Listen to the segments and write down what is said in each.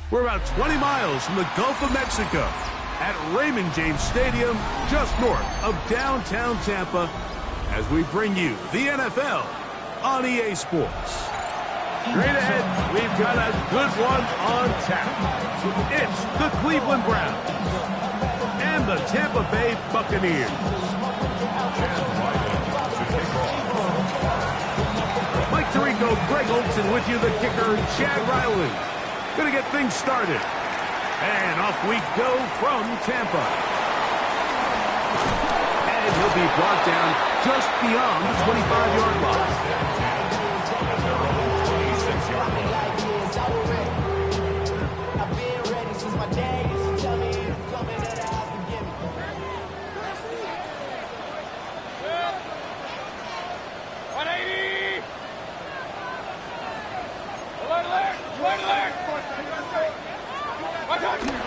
We're about 20 miles from the Gulf of Mexico at Raymond James Stadium, just north of downtown Tampa, as we bring you the NFL on EA Sports. Straight ahead, we've got a good one on tap. It's the Cleveland Browns and the Tampa Bay Buccaneers. Mike Tirico, Greg Olson with you, the kicker, Chad Riley. Gonna get things started. And off we go from Tampa. And he'll be brought down just beyond the 25-yard line.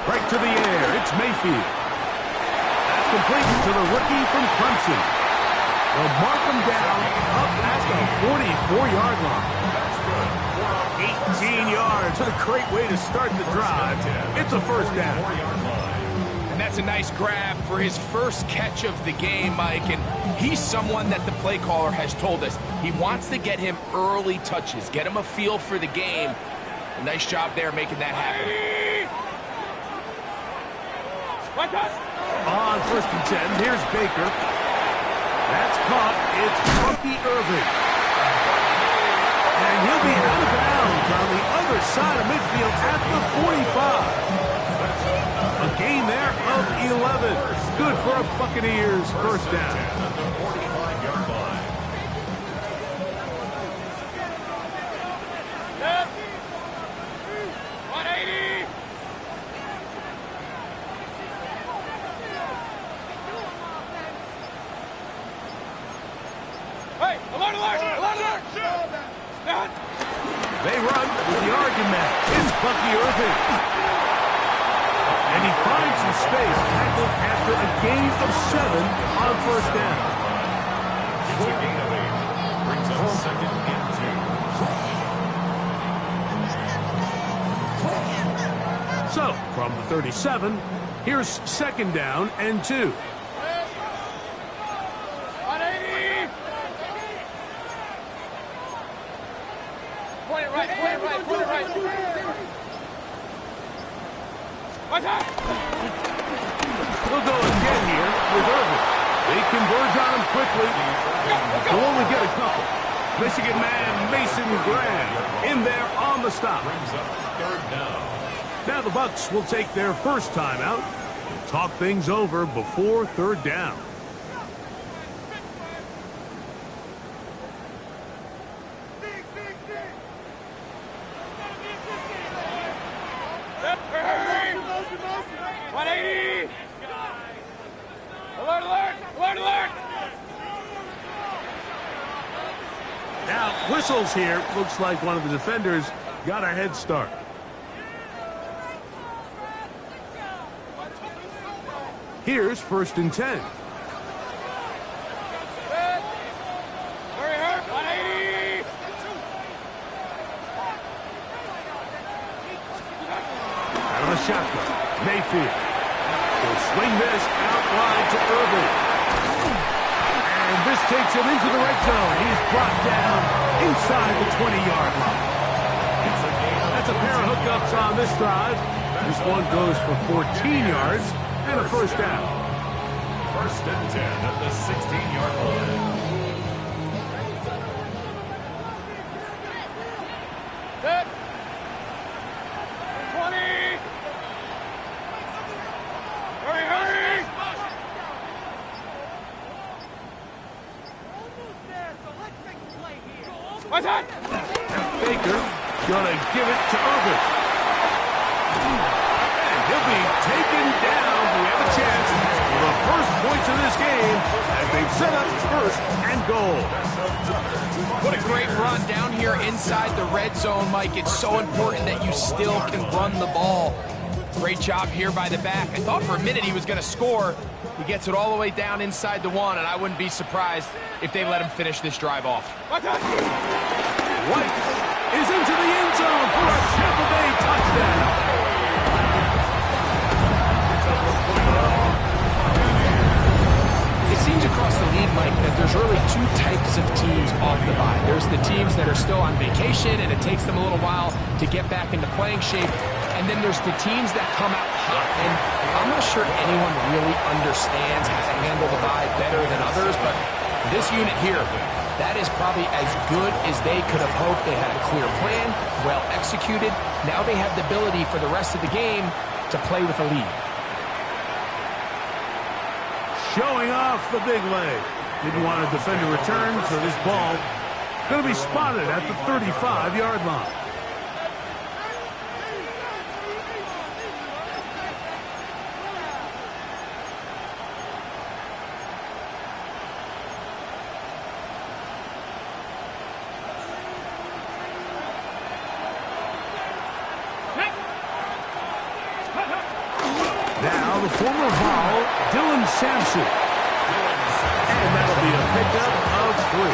Right to the air, it's Mayfield. That's complete to the rookie from Clemson. They'll mark him down up at the 44-yard line. 18 yards, what a great way to start the drive. It's a first down. And that's a nice grab for his first catch of the game, Mike. And he's someone that the play caller has told us he wants to get him early touches, get him a feel for the game. A nice job there making that happen. On 1st and 10, here's Baker. That's caught. It's Bucky Irving. And he'll be out of bounds on the other side of midfield at the 45. A gain there of 11. Good for a Buccaneers first down. They run with the argument. It's Bucky Irving. And he finds some space, tackled after a gain of 7 on first down. It's a gain of 8. Brings up second and 2. So, from the 37, here's second down and 2. We'll go again here with Irving. They converge on him quickly. They'll only get a couple. Michigan man Mason Graham in there on the stop. Third down. Now the Bucs will take their first timeout and talk things over before third down. Now, whistles here. Looks like one of the defenders got a head start. Here's 1st and 10. Out of the shotgun, Mayfield. He'll swing this out wide to Irving. And this takes him into the red zone. He's brought down inside the 20-yard line. That's a pair of hookups on this drive. This one goes for 14 yards and a first down. 1st and 10 at the 16-yard line. Set. 20. Hurry, hurry. What's that? Baker gonna give it to Irving. And he'll be taken down. We have a chance for the first points of this game as they've set up 1st and goal. What a great run down here inside the red zone, Mike. It's so important that you still can run the ball. Great job here by the back. I thought for a minute he was going to score. He gets it all the way down inside the 1, and I wouldn't be surprised if they let him finish this drive off. White is into the end zone for Mike, that there's really two types of teams off the bye. There's the teams that are still on vacation, and it takes them a little while to get back into playing shape. And then there's the teams that come out hot. And I'm not sure anyone really understands how to handle the bye better than others, but this unit here, that is probably as good as they could have hoped. They had a clear plan, well executed. Now they have the ability for the rest of the game to play with a lead. Showing off the big leg. Didn't want to defend a return, so this ball going to be spotted at the 35-yard line. Now the former Vol, Dylan Sampson. And that'll be a pickup of 3.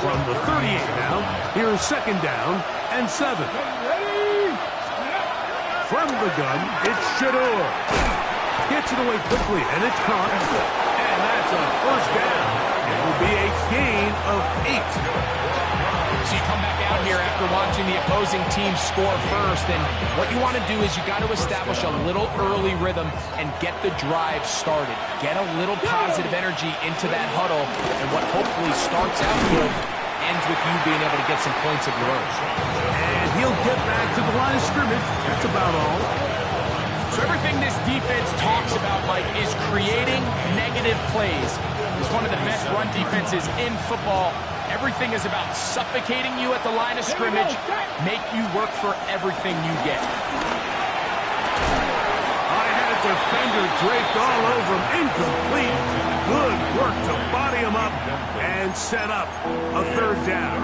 From the 38 now, here's 2nd down and 7. From the gun, it's Shador. Gets it away quickly, and it's caught. And that's a 1st down. It will be a gain of 8. So you come back out here after watching the opposing team score first, and what you want to do is you got to establish a little early rhythm and get the drive started. Get a little positive energy into that huddle, and what hopefully starts out good ends with you being able to get some points of your own. And he'll get back to the line of scrimmage. That's about all. So everything this defense talks about, Mike, is creating negative plays. It's one of the best run defenses in football. Everything is about suffocating you at the line of scrimmage, make you work for everything you get. I had defender draped all over him. Incomplete. Good work to body him up and set up a 3rd down.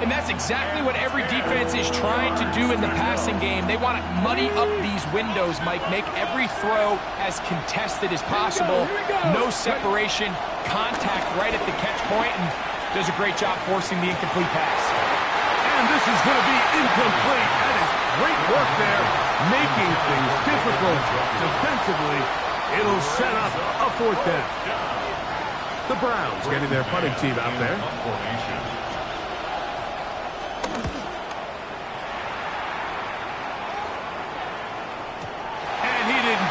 And that's exactly what every defense is trying to do in the passing game. They want to muddy up these windows, Mike, make every throw as contested as possible. No separation, contact right at the catch point, and does a great job forcing the incomplete pass. And this is going to be incomplete. That is great work there, making things difficult defensively. It'll set up a 4th down. The Browns getting their punting team out there.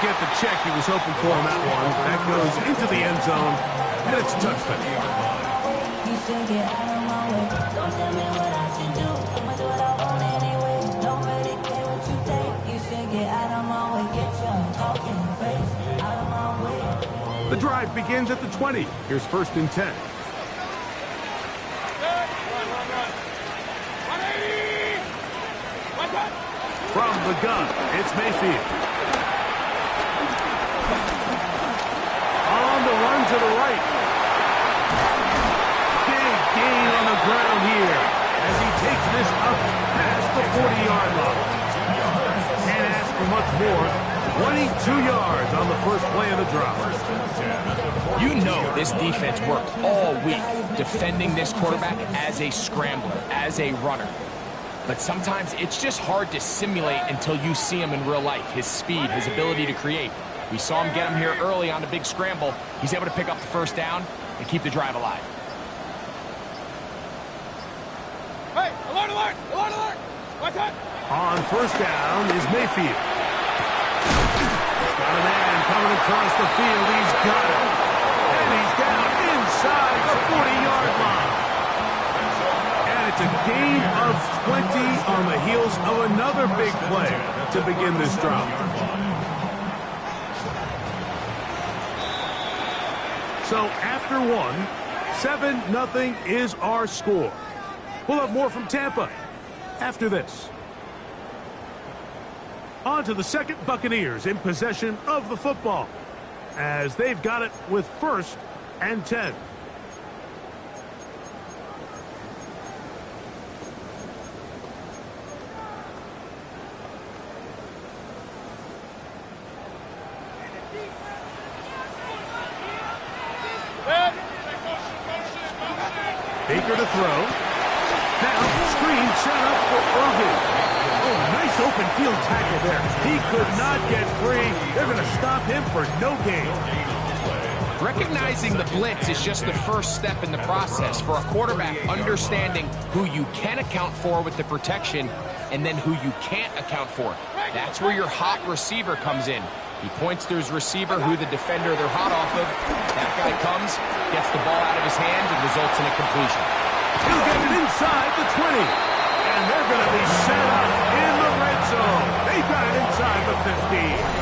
Get the check he was hoping for on that one. That goes into the end zone, and it's a touchdown. You should get out of my way. Don't tell me what I should do. I'ma do what I want anyway. Don't really care what you think. You should get out of my way. Get your talking face out of my way. The drive begins at the 20. Here's 1st and 10. From the gun, it's Mayfield. On the run to the right. Big gain on the ground here as he takes this up past the 40-yard line. Can't ask for much more. 22 yards on the first play of the drive. You know this defense worked all week defending this quarterback as a scrambler, as a runner. But sometimes it's just hard to simulate until you see him in real life. His speed, his ability to create. We saw him get him here early on the big scramble. He's able to pick up the 1st down and keep the drive alive. Hey, alert, alert, alert, alert. What's that? On 1st down is Mayfield. Got a man coming across the field. He's got it. And he's down inside the 40-yard line. And it's a gain of 20 on the heels of another big play to begin this drive. So after 7-0 is our score. We'll have more from Tampa after this. On to the 2nd Buccaneers in possession of the football as they've got it with 1st and 10. Baker to throw. Now, screen set up for Irving. Oh, nice open field tackle there. He could not get free. They're going to stop him for no gain. Recognizing the blitz is just the first step in the process for a quarterback, understanding who you can account for with the protection and then who you can't account for. That's where your hot receiver comes in. He points to his receiver, who the defender they're hot off of. That guy comes, gets the ball out of his hands, and results in a completion. He'll get it inside the 20. And they're going to be set up in the red zone. They've got it inside the 15.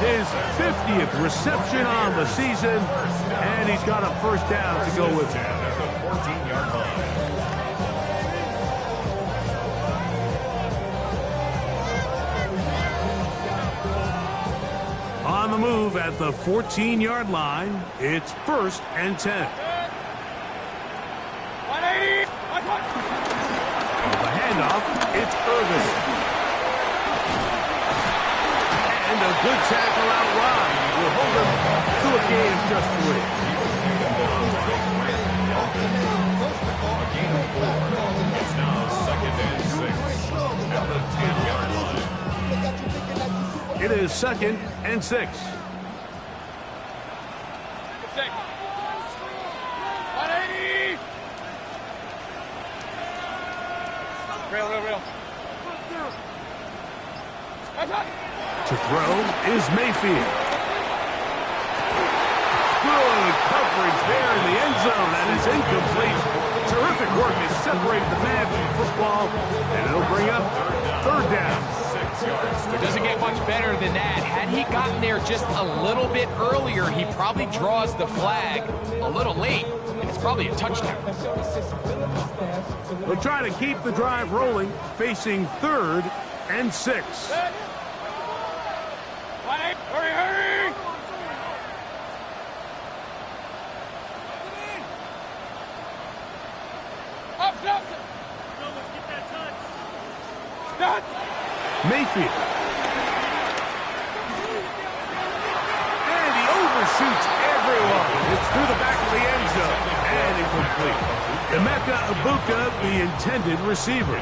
His 50th reception on the season, and he's got a first down to go with it. On the move at the 14-yard line, it's 1st and 10. 180. The handoff, it's Irvin. And a good tackle out wide will hold him to a gain of just 3. It's now 2nd and 6 at the 10-yard line. It is 2nd and 6. 6. Real. To throw is Mayfield. Good coverage there in the end zone. That is incomplete. Terrific work has separated the man from football, and it'll bring up 3rd down. It doesn't get much better than that. Had he gotten there just a little bit earlier, he probably draws the flag a little late, and it's probably a touchdown. They'll try to keep the drive rolling, facing 3rd and 6. Hurry! Up, let's get that touch. Mayfield. And he overshoots everyone. It's through the back of the end zone and incomplete. Emeka Ibuka, the intended receiver.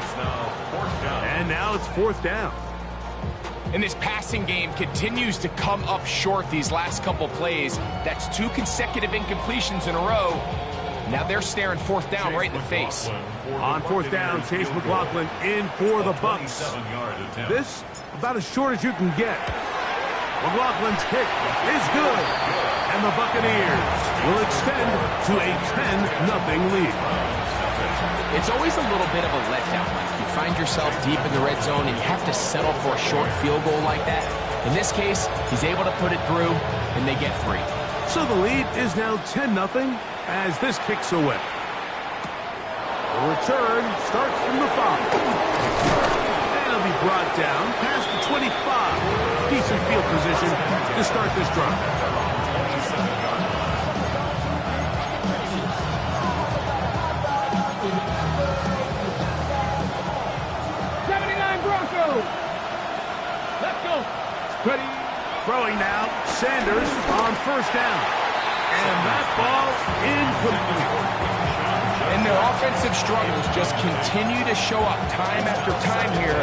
And now it's 4th down. And this passing game continues to come up short these last couple plays. That's 2 consecutive incompletions in a row. Now they're staring 4th down right in the face. On 4th down, Chase McLaughlin in for the Bucks. This about as short as you can get. McLaughlin's kick is good. And the Buccaneers will extend to a 10-0 lead. It's always a little bit of a letdown. You find yourself deep in the red zone and you have to settle for a short field goal like that. In this case, he's able to put it through and they get 3. So the lead is now 10-0 as this kicks away. The return starts from the 5. And it'll be brought down past the 25. Decent field position to start this drive. Ready. Throwing now, Sanders on 1st down. And that ball incomplete. And their offensive struggles just continue to show up time after time here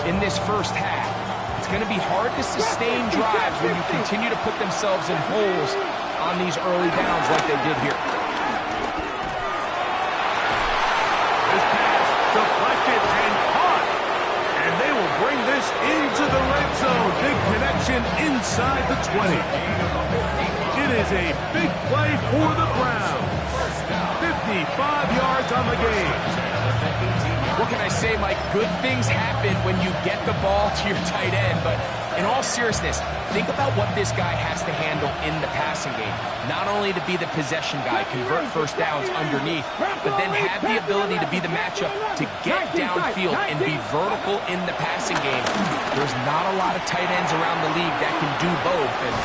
in this first half. It's going to be hard to sustain drives when you continue to put themselves in holes on these early downs like they did here. This pass deflected and caught. And they will bring this into the red zone. Big connection inside the 20. It is a big play for the Browns. 55 yards on the game. What can I say, Mike? Good things happen when you get the ball to your tight end, but in all seriousness, think about what this guy has to handle in the passing game. Not only to be the possession guy, convert 1st downs underneath, but then have the ability to be the matchup to get downfield and be vertical in the passing game. There's not a lot of tight ends around the league that can do both, and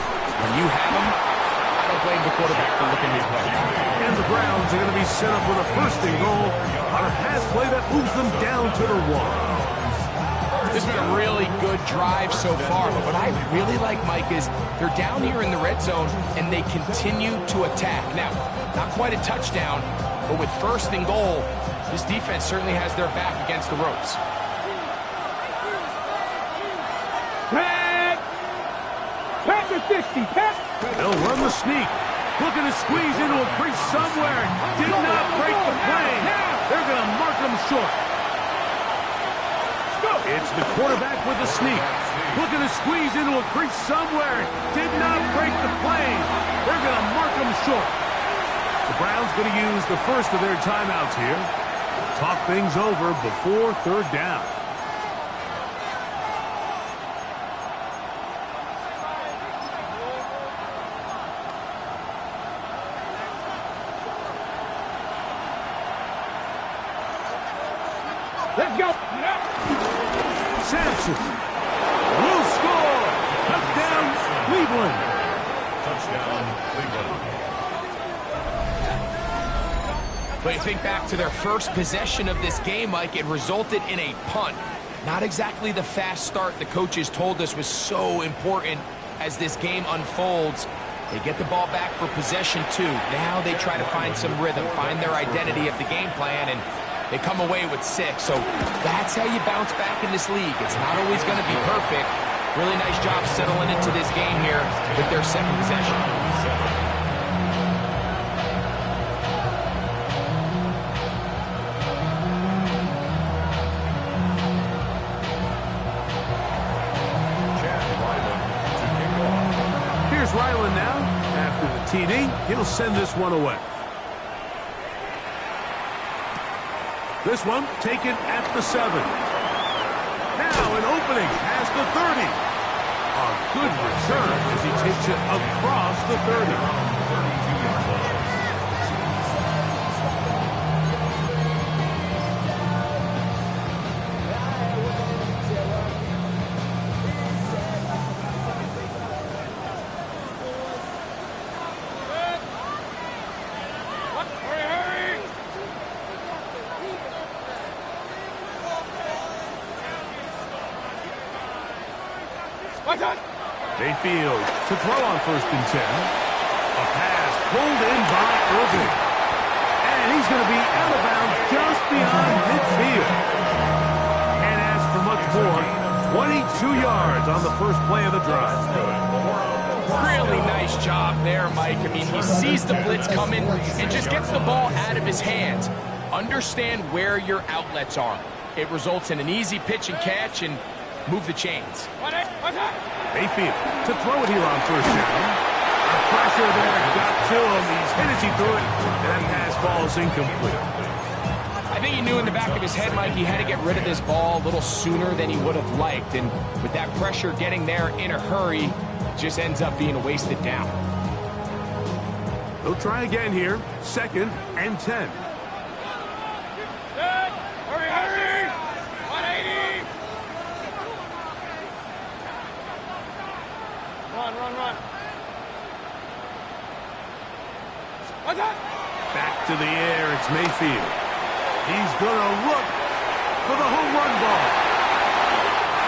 when you have them, I don't blame the quarterback for looking his way. And the Browns are going to be set up with a 1st and goal on a pass play that moves them down to the 1. This has been a really good drive so far, but what I really like, Mike, is they're down here in the red zone and they continue to attack. Now, not quite a touchdown, but with 1st and goal, this defense certainly has their back against the ropes. Number 60, Pat. They'll run the sneak. Looking to squeeze into a crease somewhere. Did not break the plane. They're going to mark him short. It's the quarterback with the sneak. Looking to squeeze into a crease somewhere. Did not break the plane. They're going to mark him short. The Browns going to use the first of their timeouts here. Talk things over before third down. Let's go. Sampson will score. Touchdown, Cleveland. Touchdown, Cleveland. But you think back to their first possession of this game, Mike, it resulted in a punt. Not exactly the fast start the coaches told us was so important as this game unfolds. They get the ball back for possession 2. Now they try to find some rhythm, find their identity of the game plan, and they come away with 6. So that's how you bounce back in this league. It's not always going to be perfect. Really nice job settling into this game here with their second possession. Here's Ryland now. After the TD, he'll send this one away. This one taken at the 7. Now an opening past the 30. A good return as he takes it across the 30. Mayfield to throw on 1st and 10. A pass pulled in by Irving. And he's going to be out of bounds just beyond midfield. Can't ask for much more. 22 yards on the first play of the drive. Really nice job there, Mike. I mean, he sees the blitz coming and just gets the ball out of his hands. Understand where your outlets are. It results in an easy pitch and catch and move the chains. Mayfield to throw it here on 1st down. The pressure there got to him. He's hit as he threw it, and that pass falls incomplete. I think he knew in the back of his head, Mike, he had to get rid of this ball a little sooner than he would have liked. And with that pressure getting there in a hurry, it just ends up being a wasted down. They'll try again here. 2nd and 10. Hurry, hurry! 180! Run. Back to the air, it's Mayfield. He's going to look for the home run ball.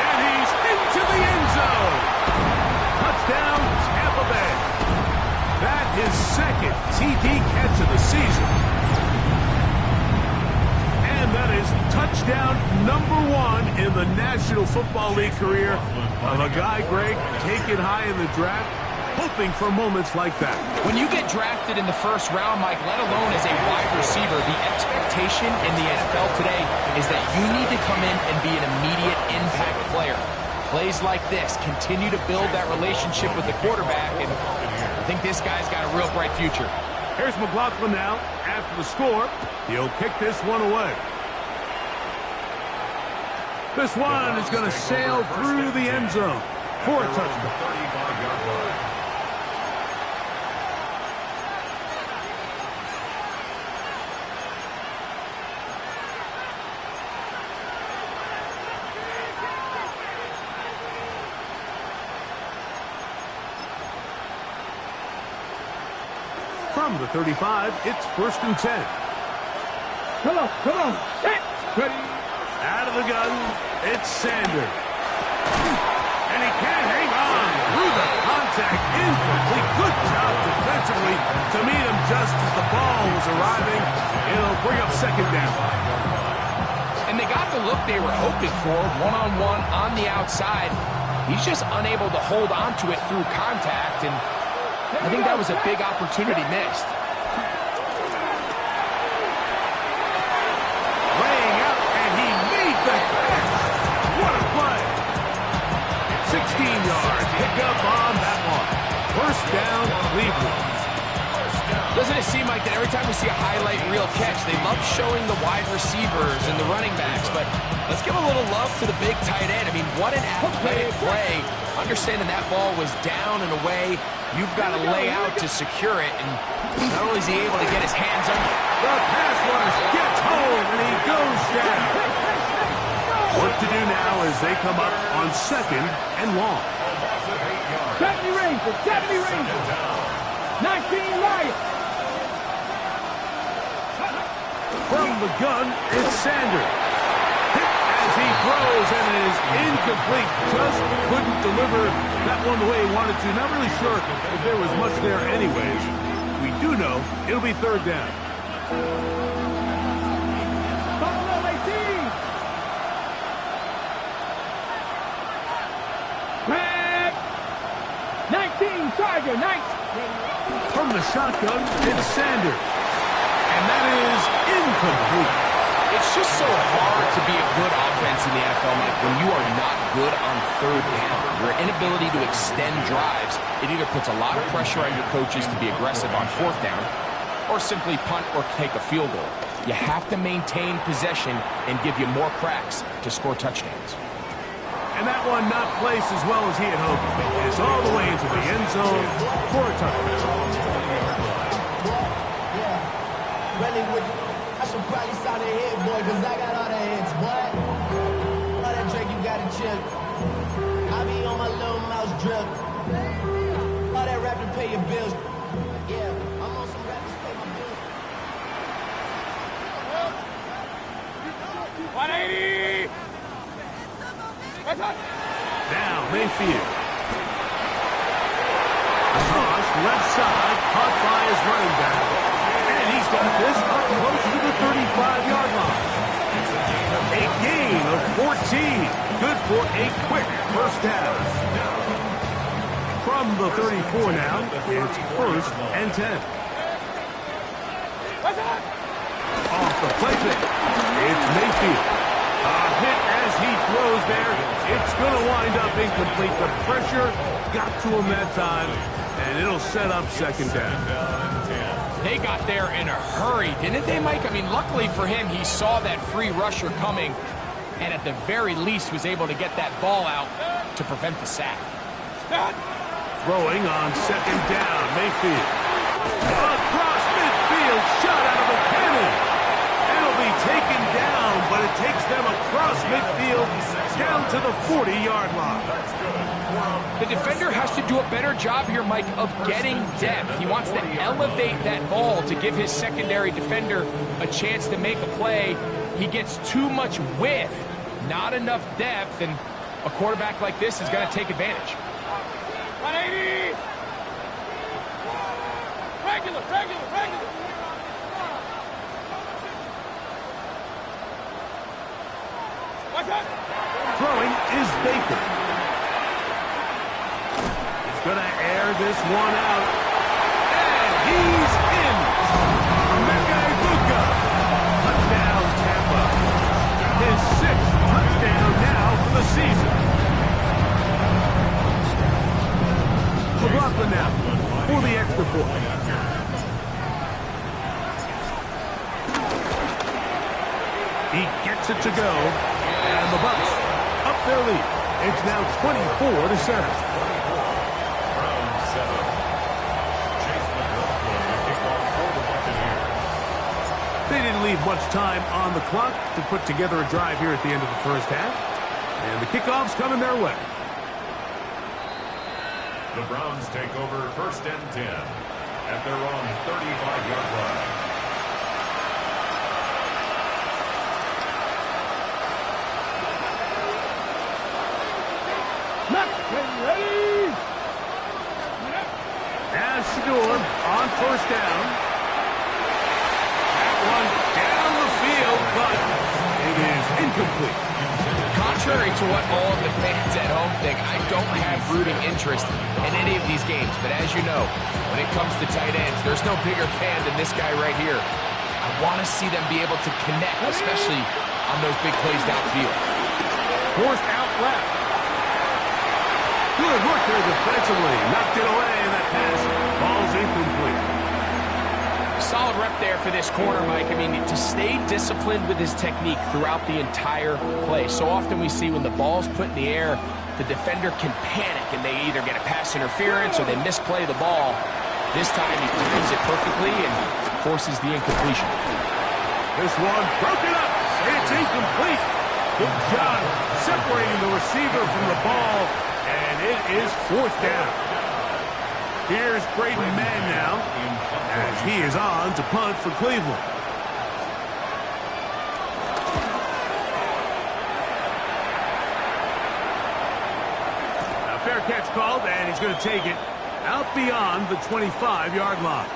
And he's into the end zone. Touchdown, Tampa Bay. That is 2nd TD catch of the season. And that is touchdown number 1 in the National Football League career of a guy, Greg, taken high in the draft, hoping for moments like that. When you get drafted in the 1st round, Mike, let alone as a wide receiver, the expectation in the NFL today is that you need to come in and be an immediate impact player. Plays like this continue to build that relationship with the quarterback, and I think this guy's got a real bright future. Here's McLaughlin now. After the score, he'll kick this one away. This one is going to sail through the end zone for a touchdown. 35-yard line. From the 35, it's 1st and 10. Come on. Ready. Out of the gun, it's Sander. And he can't hang on through the contact. Incomplete. Good job defensively to meet him just as the ball was arriving. It'll bring up 2nd down. And they got the look they were hoping for, one-on-one on the outside. He's just unable to hold on to it through contact, and I think that was a big opportunity missed. Laying out, and he made the catch. What a play. 16 yards. Pick up on that one. First down, Cleveland. Doesn't it seem like that every time we see a highlight reel catch, they love showing the wide receivers and the running backs, but let's give a little love to the big tight end. I mean, what an athletic play. Understanding that ball was down and away, you've got to lay out to secure it, and not only is he able to get his hands on it. The pass rush gets home, and he goes down. What to do now as they come up on second and long. 70 Rangers, 70 Rangers. 19 Lions. From the gun, it's Sanders. Hit as he throws, and it is incomplete. Just couldn't deliver that one the way he wanted to. Not really sure if there was much there anyways. We do know it'll be third down. Buffalo 18. Mack. 19, Tiger, 19. From the shotgun, it's Sanders. And that is incomplete. It's just so hard to be a good offense in the NFL, Mike, when you are not good on third down. Your inability to extend drives, it either puts a lot of pressure on your coaches to be aggressive on fourth down, or simply punt or take a field goal. You have to maintain possession and give you more cracks to score touchdowns. And that one not placed as well as he had hoped. It's all the way into the end zone for a touchdown. Really with I should probably sound a hit, boy, because I got all the hits, boy. All that Drake, you got a chip. I be on my little mouse drip. All that rap to pay your bills. Yeah, I'm on some rap to pay my bills. 180. Now Mayfield. Toss left side, caught by his running back. And he's got this up close to the 35-yard line. A gain of 14. Good for a quick first down. From the 34 now, it's first and 10. Off the play fake. It's Mayfield. A hit as he throws there. It's going to wind up incomplete. The pressure got to him that time, and it'll set up second down. They got there in a hurry, didn't they, Mike? I mean, luckily for him, he saw that free rusher coming, and at the very least was able to get that ball out to prevent the sack. Throwing on second down, Mayfield. Across midfield, shot out of a cannon. It'll be taken down, but it takes them across midfield down to the 40-yard line. The defender has to do a better job here, Mike, of getting depth. He wants to elevate that ball to give his secondary defender a chance to make a play. He gets too much width, not enough depth, and a quarterback like this is going to take advantage. 180. Regular. What's that? Throwing is Baker. He's going to air this one out. And he's in. Mack. Touchdown, Tampa. His sixth touchdown now for the season. McLaughlin now for the extra point. He gets it to go. And the Bucs up their lead. It's now 24-7. They didn't leave much time on the clock to put together a drive here at the end of the first half. And the kickoff's coming their way. The Browns take over first and 10 at their own 35-yard line. Ready? As Shador on first down. That one down the field, but it is incomplete. Caught Contrary to what all of the fans at home think, I don't have rooting interest in any of these games. But as you know, when it comes to tight ends, there's no bigger fan than this guy right here. I want to see them be able to connect, especially on those big plays downfield. Forced out left. Good work there defensively. Knocked it away, and that pass ball's incomplete. Solid rep there for this corner, Mike. I mean, to stay disciplined with his technique throughout the entire play. So often we see when the ball's put in the air, the defender can panic, and they either get a pass interference or they misplay the ball. This time he times it perfectly and forces the incompletion. This one broken up. It's incomplete. Good job separating the receiver from the ball, and it is fourth down. Here's Braden Mann now, as he is on to punt for Cleveland. A fair catch called, and he's going to take it out beyond the 25-yard line.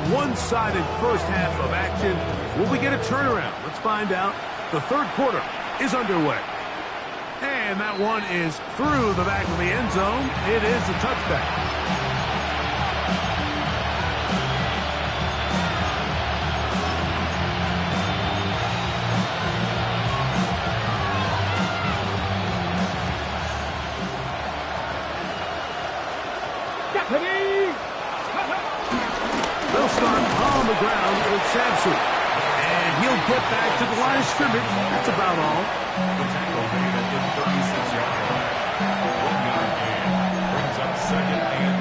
One-sided first half of action. Will we get a turnaround? Let's find out. The third quarter is underway. And that one is through the back of the end zone. It is a touchback. They'll start on the ground with Sampson. And he'll get back to the line of scrimmage. That's about all. The tackle made at the 36-yard line. 1-yard gain brings up 2nd and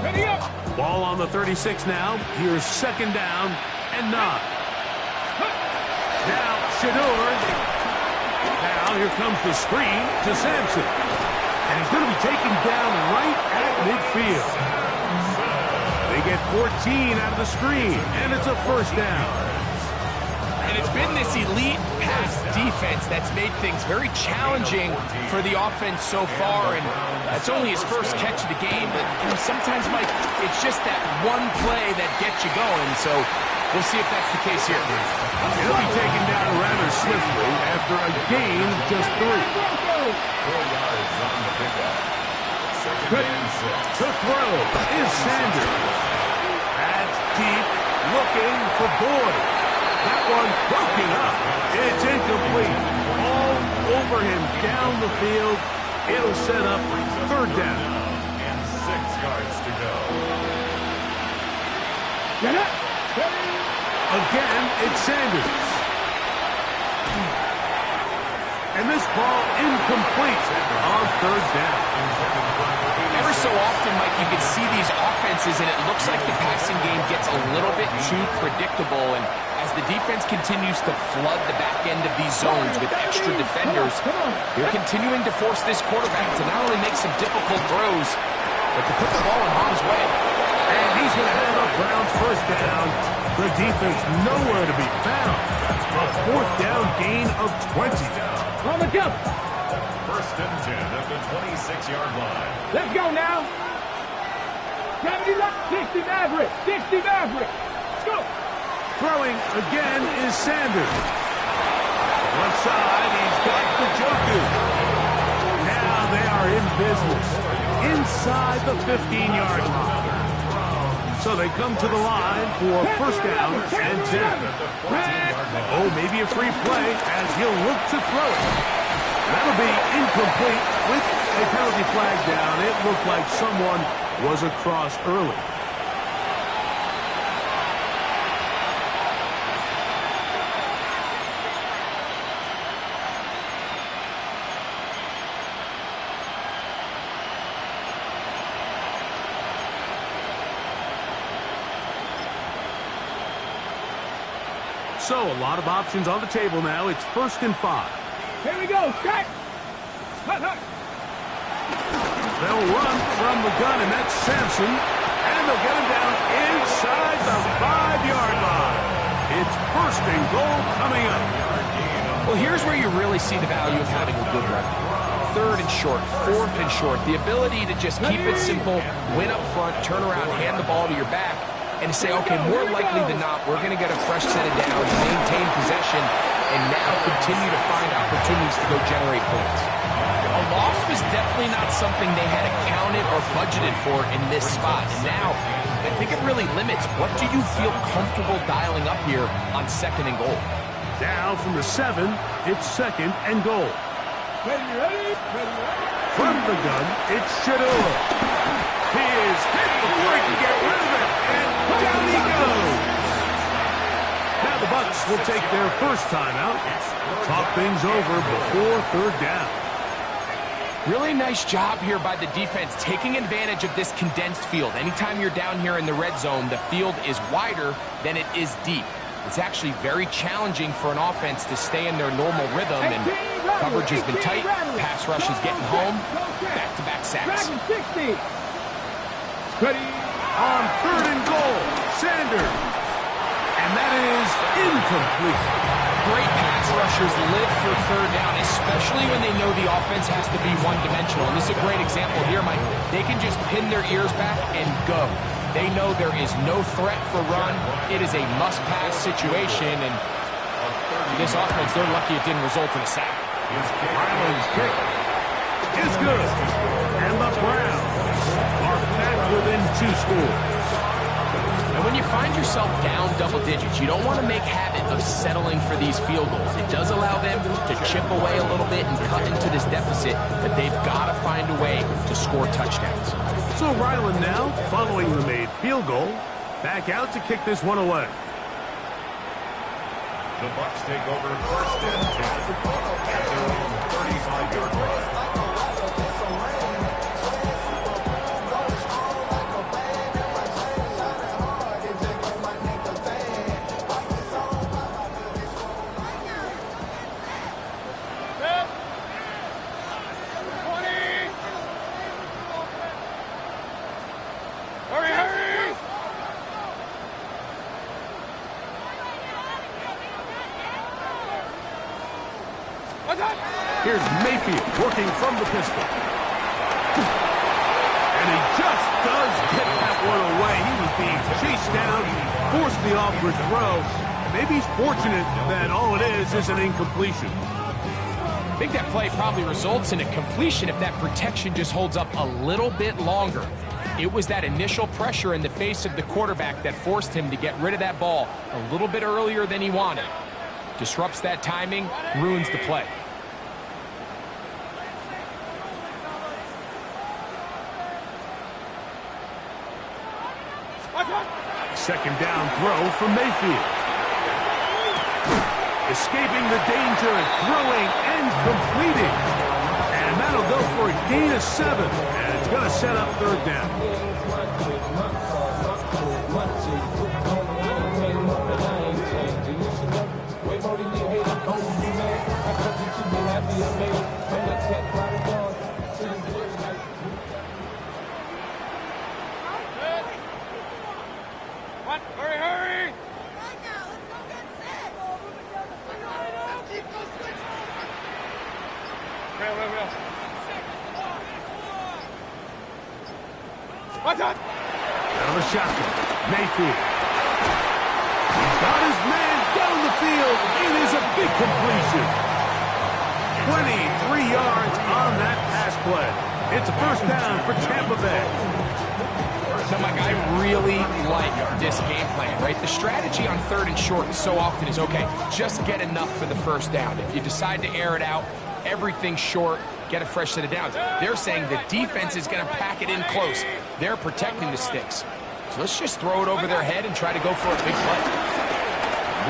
9. Ready up. Ball on the 36 now. Here's 2nd down and 9. Now Shador. Now here comes the screen to Sampson. And he's going to be taken down right at midfield. They get 14 out of the screen, and it's a first down. And it's been this elite pass defense that's made things very challenging for the offense so far, and that's only his first catch of the game. But you know, sometimes, Mike, it's just that one play that gets you going, so we'll see if that's the case here. He'll be taken down rather swiftly after a gain of just 3. 4 yards on the pickup. 2nd and 6. To throw is Sanders. That's deep, looking for Boyd. That one broken up. It's incomplete. All over him down the field. It'll set up 3rd down. And 6 yards to go. Get up. Again, it's Sanders. And this ball incomplete on 3rd down. Ever so often, Mike, you can see these offenses, and it looks like the passing game gets a little bit too predictable. And as the defense continues to flood the back end of these zones with extra defenders, they're continuing to force this quarterback to not only make some difficult throws, but to put the ball in harm's way. And he's going to have a Browns first down. The defense nowhere to be found. A 4th down gain of 20. On the jump. 1st and 10 at the 26-yard line. Let's go now. 60 Maverick. 60 Maverick. Let's go. Throwing again is Sanders. Left side, he's got the Joku. Now they are in business inside the 15-yard line. So they come to the line for first down and 10. Oh, maybe a free play as he'll look to throw it. That'll be incomplete with a penalty flag down. It looked like someone was across early. So a lot of options on the table now. It's 1st and 5. Here we go. Shot. Hut, hut. They'll run from the gun, and that's Sampson. And And they'll get him down inside the 5-yard line. It's first and goal coming up. Well, here's where you really see the value of having a good run. Third and short, fourth and short, the ability to just keep it simple, win up front, turn around, hand the ball to your back, and to say, okay, more likely than not, we're going to get a fresh set of downs, maintain possession, and now continue to find opportunities to go generate points. A loss was definitely not something they had accounted or budgeted for in this spot, and now I think it really limits what do you feel comfortable dialing up here on second and goal. Now from the 7, it's second and goal. From the gun, it's Shador. He is hit before he can get rid of it, and down he goes. Now the Bucs will take their first timeout. Talk things over before third down. Really nice job here by the defense, taking advantage of this condensed field. Anytime you're down here in the red zone, the field is wider than it is deep. It's actually very challenging for an offense to stay in their normal rhythm, and coverage has been tight. Pass rush is getting home. Back-to-back sacks. On third and goal, Sanders. And that is incomplete. Great pass rushers live for third down, especially when they know the offense has to be one-dimensional. And this is a great example here, Mike. They can just pin their ears back and go. They know there is no threat for run. It is a must-pass situation, and this offense, they're lucky it didn't result in a sack. Ryland's kick is good. And the Browns are back within 2 scores. And when you find yourself down double digits, you don't want to make habit of settling for these field goals. It does allow them to chip away a little bit and cut into this deficit, but they've got to find a way to score touchdowns. So Ryland now, following the made field goal, back out to kick this one away. The Bucs take over first and 10 at their own 35-yard line. Here's Mayfield working from the pistol. And he just does get that one away. He was being chased down, forced the awkward throw. Maybe he's fortunate that all it is an incompletion. I think that play probably results in a completion if that protection just holds up a little bit longer. It was that initial pressure in the face of the quarterback that forced him to get rid of that ball a little bit earlier than he wanted. Disrupts that timing, ruins the play. Second down throw from Mayfield. Escaping the danger and throwing and completing. And that'll go for a gain of 7. And it's going to set up third down. Hurry! Watch out! Out of the shotgun, Mayfield. He's got his man down the field. It is a big completion. 23 yards on that pass play. It's a first down for Tampa Bay. Now, Mike, I really like this game plan, right? The strategy on third and short so often is, okay, just get enough for the first down. If you decide to air it out, everything short, get a fresh set of downs. They're saying the defense is going to pack it in close. They're protecting the sticks. So let's just throw it over their head and try to go for a big play.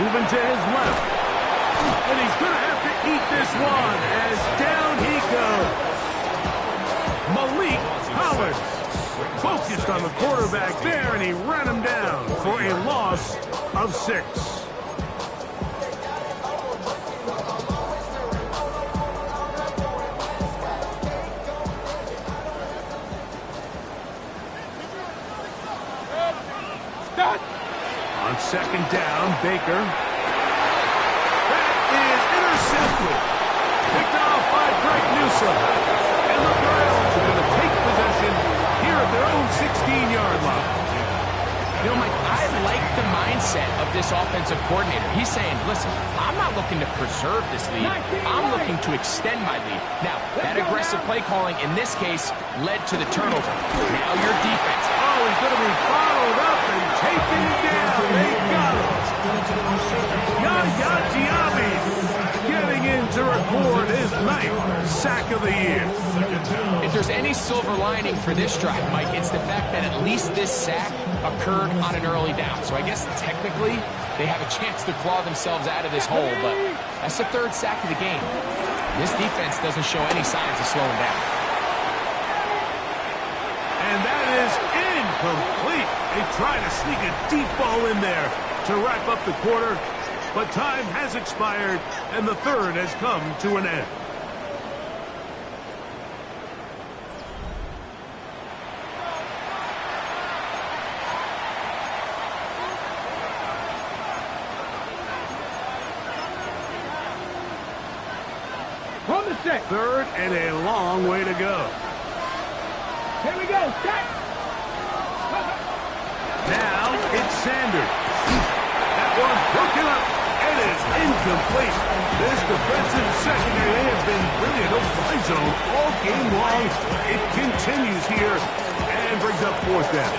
Moving to his left. And he's going to have to eat this one as down he goes. Malik Collins focused on the quarterback there, and he ran him down for a loss of 6. Baker. That is intercepted. Picked off by Greg Newsome. And the Browns are going to take possession here at their own 16-yard line. You know, Mike, I like the mindset of this offensive coordinator. He's saying, listen, I'm not looking to preserve this lead. I'm looking to extend my lead. Now, that aggressive play calling in this case led to the turnover. Now your defense. Oh, he's going to be followed up and taken down. They got him. Yaya Diaby getting in to record his 9th sack of the year. If there's any silver lining for this drive, Mike, it's the fact that at least this sack occurred on an early down. So I guess technically they have a chance to claw themselves out of this hole, but that's the 3rd sack of the game. This defense doesn't show any signs of slowing down. And that is incomplete. They try to sneak a deep ball in there to wrap up the quarter, but time has expired, and the 3rd has come to an end. On the set. 3rd and a long way to go. Here we go. Set. Now it's Sanders. That one broken up. It is incomplete. This defensive secondary, they have been really in a fly zone all game long. It continues here and brings up 4th down.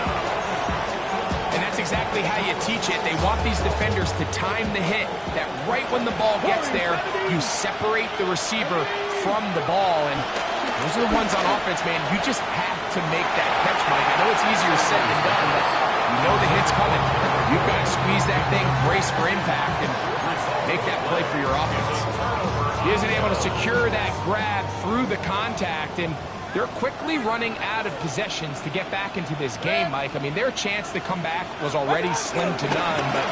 And that's exactly how you teach it. They want these defenders to time the hit, that right when the ball gets there, you separate the receiver from the ball. And those are the ones on offense, man. You just have to make that catch, Mike. I know it's easier said than done, but you know the hit's coming. You've got to squeeze that thing, brace for impact, and make that play for your offense. He isn't able to secure that grab through the contact, and they're quickly running out of possessions to get back into this game, Mike. I mean, their chance to come back was already slim to none, but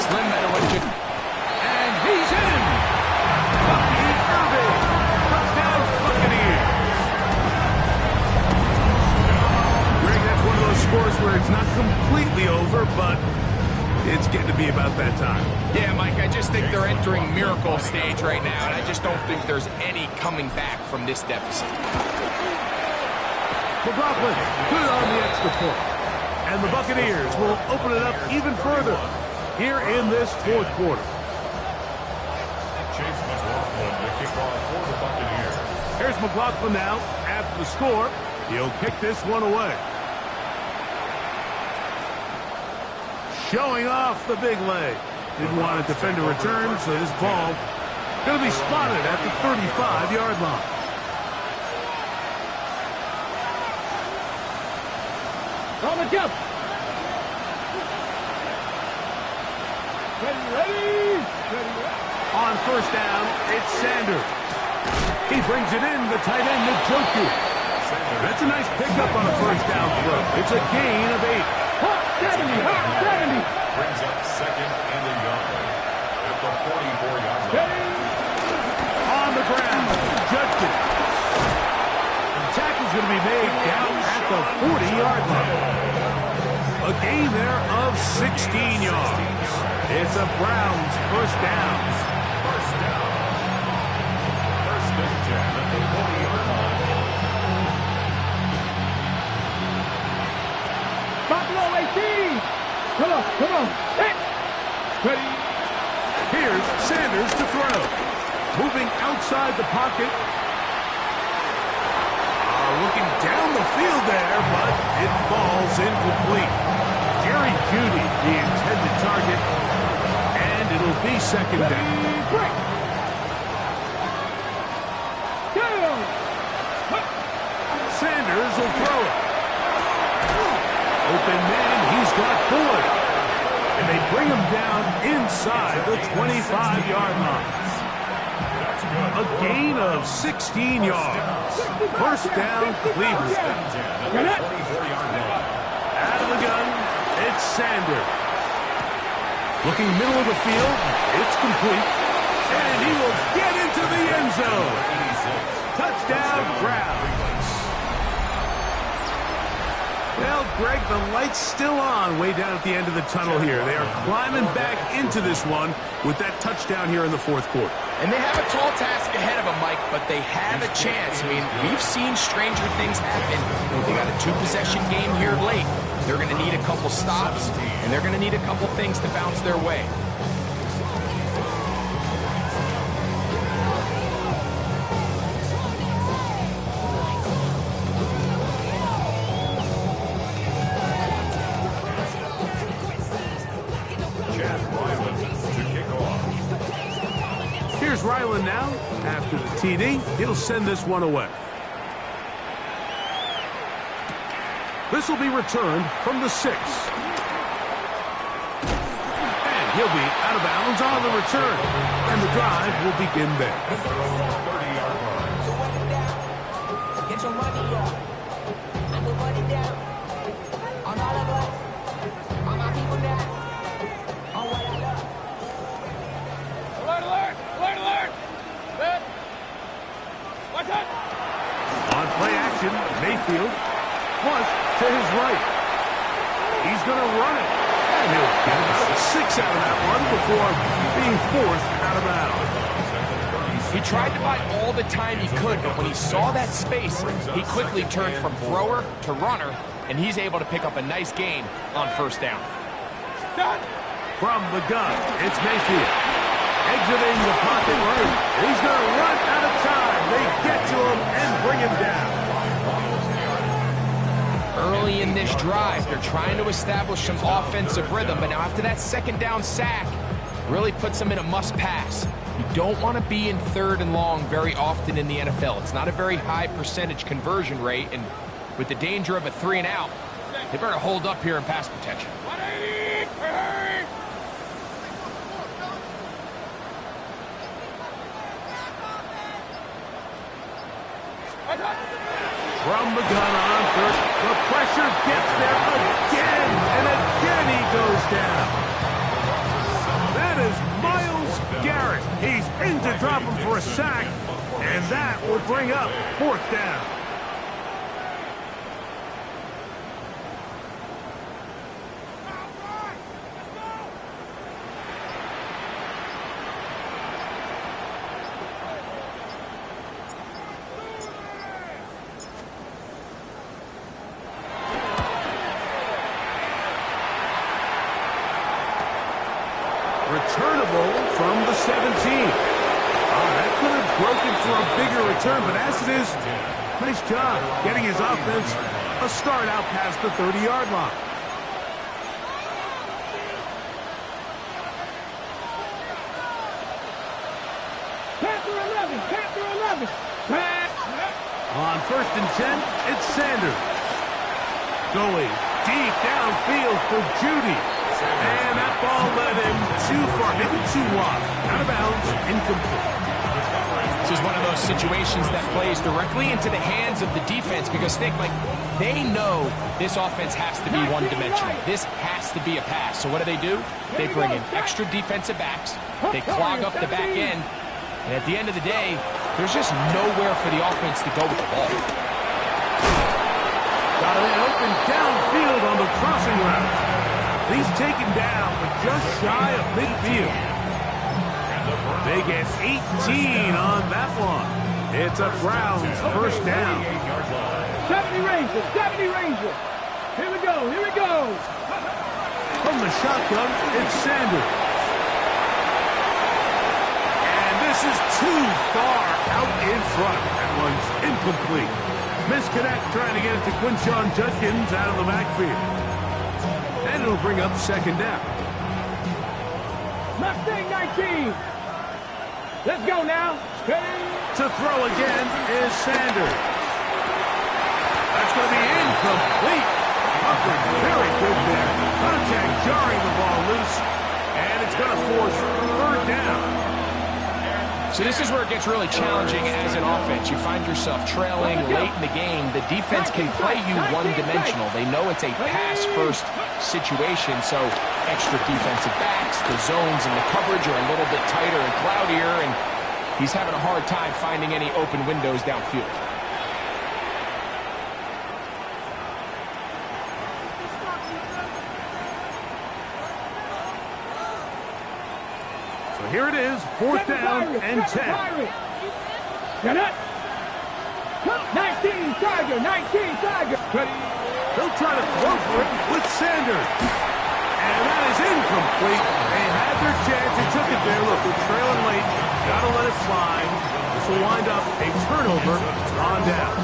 slim better when you... And he's in! Bucky Irving! Touchdown Buccaneers! Greg, that's one of those scores where it's not completely over, but it's getting to be about that time. Yeah, Mike, I just think they're entering miracle stage right now, and I just don't think there's any coming back from this deficit. McLaughlin put it on the extra point. And the Buccaneers will open it up even further here in this 4th quarter. Chase McLaughlin, the kickoff for the Buccaneers. Here's McLaughlin now after the score. He'll kick this one away. Showing off the big leg. Didn't want a defender return, so this ball going to be spotted at the 35-yard line. On the jump. Ready. On 1st down, it's Sanders. He brings it in, the tight end, Njoku. That's a nice pickup on a 1st down throw. It's a gain of 8. 70. Brings up 2nd and a yard at the 44-yard line. On the ground, Judkins. The tackle's going to be made down at the 40-yard line. A gain there of 16 yards. It's a Browns 1st down. 1st down. 1st and 10 at the 40-yard line. Buffalo 18. Come on. Hit. Ready. Here's Sanders to throw. Moving outside the pocket. Looking down the field there, but it falls incomplete. Jerry Jeudy, the intended target, and it'll be 2nd down. Sanders will throw it. Open man, he's got Boyd. And they bring him down inside the 25-yard line. A gain of 16 yards. 1st down, Cleveland. Out of the gun, it's Sanders. Looking middle of the field, it's complete. And he will get into the end zone. Touchdown, Browns. Well, Greg, the light's still on way down at the end of the tunnel here. They are climbing back into this one with that touchdown here in the fourth quarter. And they have a tall task ahead of them, Mike, but they have a chance. I mean, we've seen stranger things happen. They got a two-possession game here late. They're going to need a couple stops, and they're going to need a couple things to bounce their way. Here's Ryland now. After the TD, he'll send this one away. This will be returned from the 6. And he'll be out of bounds on the return. And the drive will begin there. Get your money up. I put money down. On all of us. On my people now. On what I love. Alert, alert! Alert, alert! Good. What's up? On play action, Mayfield. Flush to his right. He's going to run it. And he'll get about 6 out of that one before being forced out of bounds. He tried to buy all the time he could, but when he saw that space, he quickly turned from thrower to runner, and he's able to pick up a nice gain on first down. From the gun, it's Mayfield. Exiting the pocket right. He's going to run out of time. They get to him and bring him down. Early in this drive, they're trying to establish some offensive rhythm, but now after that second down sack, really puts them in a must-pass. You don't want to be in 3rd and long very often in the NFL. It's not a very high percentage conversion rate, and with the danger of a 3 and out, they better hold up here in pass protection. 180! Hurry! From the gun on first, the pressure gets there again, and again he goes down. That is Myles Garrett. He's in to drop him for a sack, and that will bring up 4th down. Returnable from the 17. That could have broken for a bigger return, but as it is, nice job getting his offense a start out past the 30-yard line. Panther 11! Panther 11! On 1st and 10, it's Sanders. Going deep downfield for Judy. And that ball led him too far, maybe too wide. Out of bounds, incomplete. This is one of those situations that plays directly into the hands of the defense because think, like, they know this offense has to be one-dimensional. This has to be a pass. So what do? They bring in extra defensive backs. They clog up the back end. And at the end of the day, there's just nowhere for the offense to go with the ball. Got a man open downfield on the crossing route. He's taken down, but just shy of midfield. They get 18 on that one. It's a Browns first down. 70 Ranger! 70 Ranger! Here we go! Here we go! From the shotgun, it's Sanders. And this is too far out in front. That one's incomplete. Misconnect trying to get it to Quinshon Judkins out of the backfield. And it'll bring up 2nd down. Mustang 19! Let's go now! To throw again is Sanders. That's going to be incomplete. Humphrey, very good there. Contact jarring the ball loose. And it's going to force 3rd down. So this is where it gets really challenging as an offense. You find yourself trailing late in the game. The defense can play you one-dimensional. They know it's a pass-first situation, so extra defensive backs, the zones and the coverage are a little bit tighter and cloudier, and he's having a hard time finding any open windows downfield. So here it is, 4th down and 10. Get it? 19 Tiger, 19 Tiger. They'll try to throw for it with Sanders. And that is incomplete. They had their chance. They took it there. Look, they're trailing late. Got to let it slide. This will wind up a turnover on down.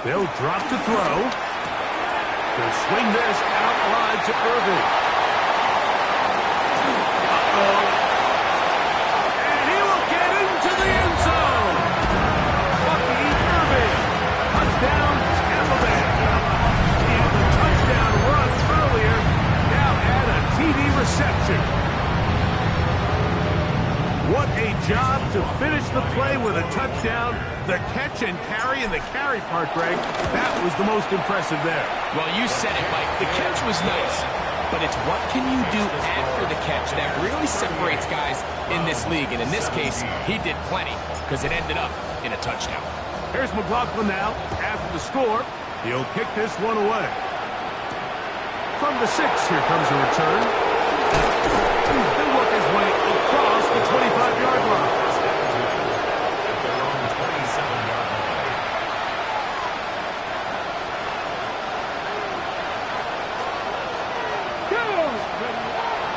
They'll drop to throw. They'll swing this out wide to Irving. Uh-oh. And he will get into the end zone. Lucky Irving. Touchdown, Tampa Bay. He had the touchdown run earlier. Now add a TD reception. What a job to finish the play with a touchdown. The catch and carry, and the carry part, Greg, that was the most impressive there. Well, you said it, Mike. The catch was nice, but it's what can you do after the catch that really separates guys in this league. And in this case, he did plenty because it ended up in a touchdown. Here's McLaughlin now. After the score, he'll kick this one away. From the 6, here comes a return. He'll work his way across the 25-yard line.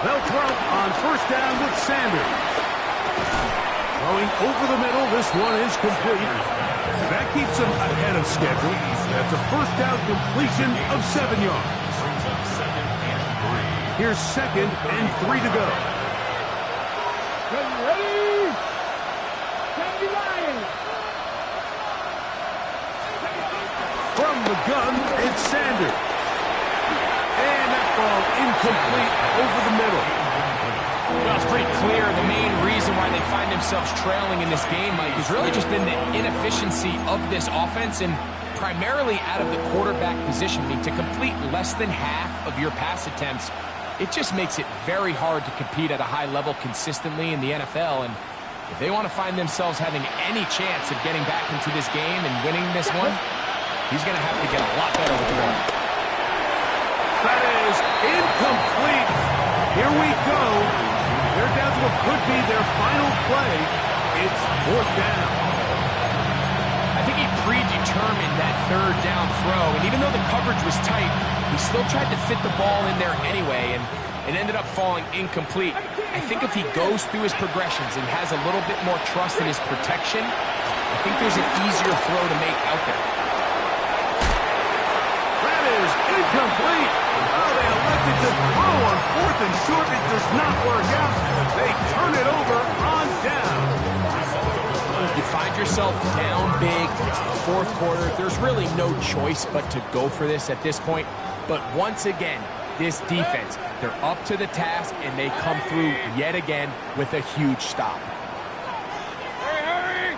They'll throw on 1st down with Sanders. Throwing over the middle, this one is complete. That keeps him ahead of schedule. That's a 1st down completion of 7 yards. Here's 2nd and 3 to go. Ready? From the gun, it's Sanders. And that ball incomplete over the middle. Well, it's pretty clear the main reason why they find themselves trailing in this game, Mike, has really just been the inefficiency of this offense and primarily out of the quarterback position. I mean, to complete less than half of your pass attempts, it just makes it very hard to compete at a high level consistently in the NFL. And if they want to find themselves having any chance of getting back into this game and winning this one, he's going to have to get a lot better with the ball. That is incomplete. Here we go. They're down to what could be their final play. It's 4th down. I think he predetermined that 3rd down throw, and even though the coverage was tight, he still tried to fit the ball in there anyway, and it ended up falling incomplete. I think if he goes through his progressions and has a little bit more trust in his protection, I think there's an easier throw to make out there. That is incomplete. Oh, they elected to throw on 4th and short. It does not work out. They turn it over on down. You find yourself down big. It's the 4th quarter. There's really no choice but to go for this at this point. But once again, this defense, they're up to the task, and they come through yet again with a huge stop. Hurry!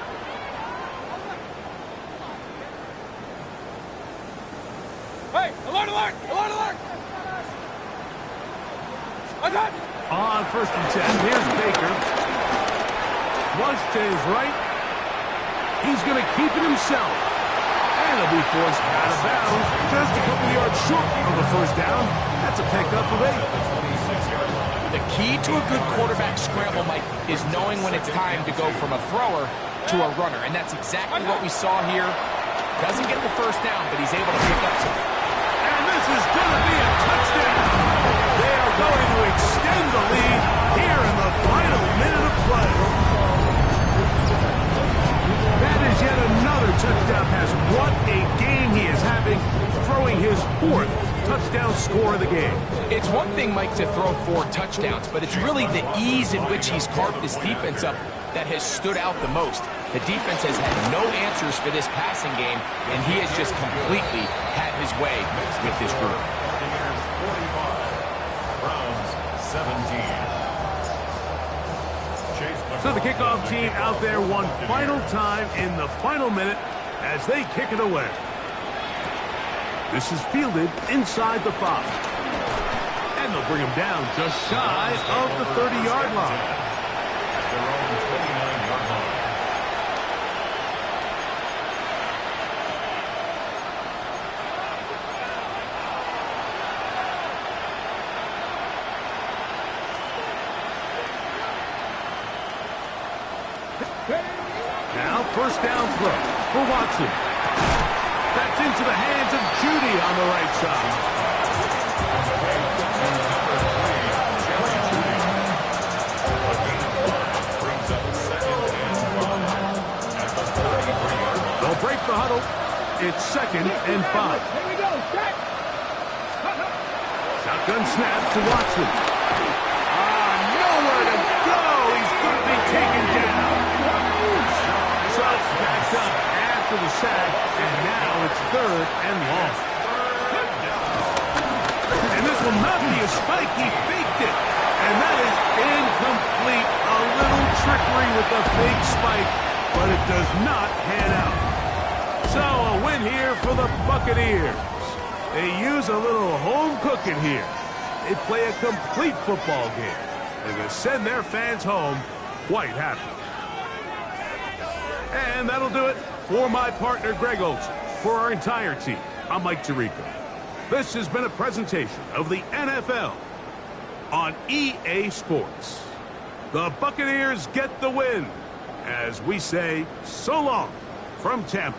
Hey, alert, alert! Alert, alert! On 1st and 10, here's Baker. Flush to his right. He's going to keep it himself. And he'll be forced out of bounds just a couple yards short of the 1st down. That's a pickup of 8. The key to a good quarterback scramble, Mike, is knowing when it's time to go from a thrower to a runner. And that's exactly what we saw here. Doesn't get the 1st down, but he's able to pick up something. And this is going to be a touchdown. They are going to extend the lead here in the final minute of play. That is yet another touchdown pass. What a game he is having, throwing his 4th touchdown score of the game. It's one thing, Mike, to throw 4 touchdowns, but it's really the ease in which he's carved this defense up that has stood out the most. The defense has had no answers for this passing game, and he has just completely had his way with this group. 17. So the kickoff team out there one final time in the final minute as they kick it away. This is fielded inside the 5. And they'll bring him down just shy of the 30-yard line. At their own 29-yard line. Now first down throw for Watson. That's into the hands of Judy on the right side. Brings up 2nd and 5 at the 33-yard line. They'll break the huddle. It's 2nd and 5. Here we go. Set. Shotgun snap to Watson. Nowhere to go. He's going to be taken down. Shots backed up after the sack, and now it's 3rd and long. And this will not be a spike. He faked it. And that is incomplete. A little trickery with the fake spike, but it does not pan out. So a win here for the Buccaneers. They use a little home cooking here. They play a complete football game. And they send their fans home quite happy. And that'll do it for my partner, Greg Olson. For our entire team, I'm Mike Tirico. This has been a presentation of the NFL on EA Sports. The Buccaneers get the win as we say so long from Tampa.